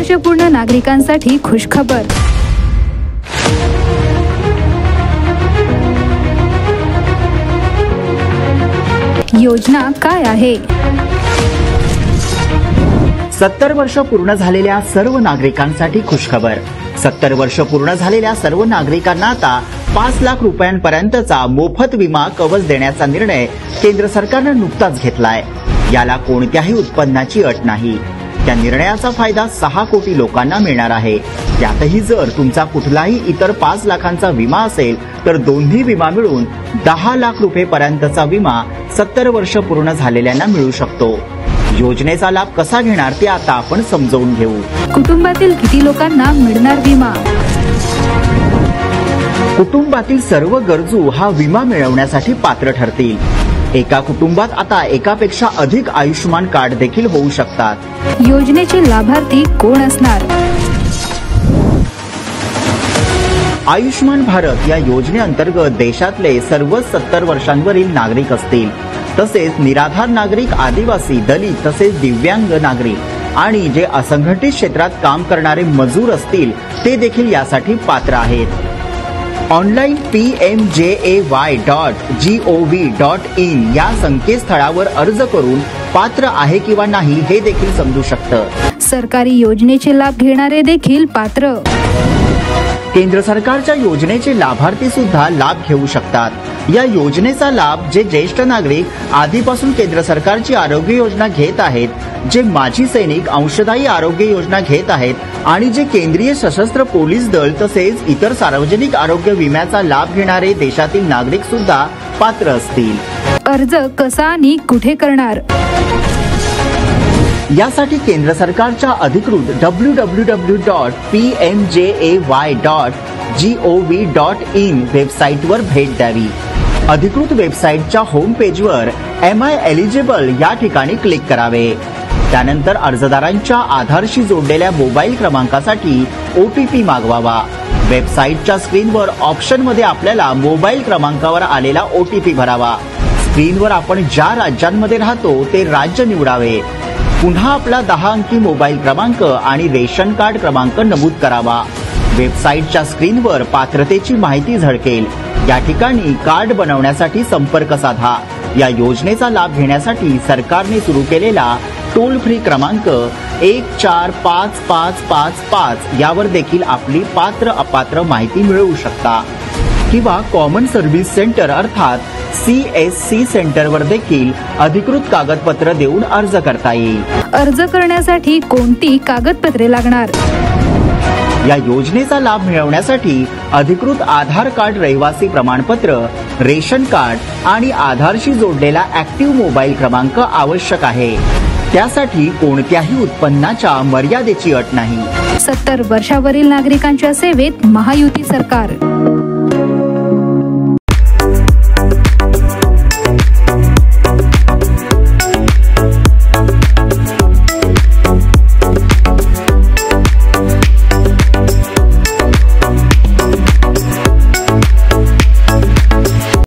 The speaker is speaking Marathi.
वर्ष पूर्ण नागरिकांसाठी खुशखबर। योजना काय आहे? 70 वर्ष पूर्ण झालेल्या सर्व नागरिकांसाठी खुशखबर। 70 वर्ष पूर्ण झालेल्या सर्व नागरिकांना आता 5 लाख रुपयांपर्यंतचा मोफत विमा कवच देण्याचा निर्णय केंद्र सरकारने नुकताच घेतलाय। याला कोणत्याही उत्पन्नाची अट नाही। त्या निर्णयाचा फायदा 6 कोटी लोकांना मिळणार आहे। त्यातही जर तुमचा कुठलाही इतर 5 लाखांचा विमा असेल तर दोन्ही विमा मिळून 10 लाख रुपयेपर्यंतचा विमा 70 वर्ष पूर्ण झालेल्यांना मिळू शकतो। योजनेचा लाभ कसा घेणार ते आता आपण समजावून घेऊ। कुटुंबातील किती लोकांना मिळणार विमा? कुटुंबातील सर्व गरजू हा विमा मिळवण्यासाठी पात्र ठरतील। एका कुटुंबात आता एकापेक्षा अधिक आयुष्यमान कार्ड देखील होऊ शकतात। योजनेचे लाभार्थी कोण असणार? आयुष्मान भारत या योजनेअंतर्गत देशातले सर्व 70 वर्षांवरील नागरिक असतील। तसेच निराधार नागरिक, आदिवासी, दलित तसेच दिव्यांग नागरिक आणि जे असंघटित क्षेत्रात काम करणारे मजूर असतील ते देखील यासाठी पात्र आहेत। ऑनलाईन pmjay.gov.in या संकेतस्थळावर अर्ज करून पात्र आहे किंवा नाही हे देखील समजू शकतं। सरकारी योजनेचे लाभ घेणारे देखील पात्र। केंद्र सरकारच्या योजनेचे लाभार्थी सुद्धा लाभ घेऊ शकतात। या योजनेचा लाभ जे ज्येष्ठ नागरिक आधीपासून केंद्र सरकारची आरोग्य योजना घेत आहेत, जे माजी सैनिक अंशदायी आरोग्य योजना घेत आहेत आणि जे केंद्रीय सशस्त्र पोलीस दल तसेच इतर सार्वजनिक आरोग्य विम्याचा लाभ घेणारे देशातील नागरिक सुद्धा पात्र असतील। अर्ज कसा आणि कुठे करणार? यासाठी केंद्र सरकारच्या अधिकृत www.pmjay.gov.in वेबसाईटवर भेट द्यावी। अधिकृत वेबसाईटच्या होम पेजवर एम आय एलिजिबल या ठिकाणी क्लिक करावे। त्यानंतर अर्जदारांच्या आधारशी जोडलेल्या मोबाईल क्रमांकासाठी OTP मागवावा। वेबसाईटच्या स्क्रीनवर ऑप्शनमध्ये आपल्याला मोबाईल क्रमांकावर आलेला OTP भरावा। स्क्रीनवर आपण ज्या राज्यांमध्ये राहतो ते राज्य निवडावे। पुन्हा आपला 10 अंकी मोबाईल क्रमांक आणि रेशन कार्ड क्रमांक नमूद करावा। वेबसाईटच्या स्क्रीनवर पात्रतेची माहिती झळकेल। या ठिकाणी कार्ड बनवण्यासाठी संपर्क साधा। या योजनेचा लाभ घेण्यासाठी सरकारने सुरू केलेला टोल फ्री क्रमांक 145555 यावर देखील आपली पात्र अपात्र माहिती मिळवू शकता किंवा कॉमन सर्व्हिस सेंटर अर्थात CSC सेंटरवर देखील अधिकृत कागदपत्र देऊन अर्ज करता येईल। अर्ज करण्यासाठी कोणती कागदपत्रे लागणार? या योजनेचा लाभ मिळवण्यासाठी अधिकृत आधार कार्ड, रहिवासी प्रमाणपत्र, रेशन कार्ड आणि आधारशी जोडलेला ऍक्टिव्ह मोबाईल क्रमांक आवश्यक आहे। त्यासाठी कोणत्याही उत्पन्नाच्या मर्यादेची अट नाही। 70 वर्षावरील नागरिकांच्या सेवेत महायुती सरकार।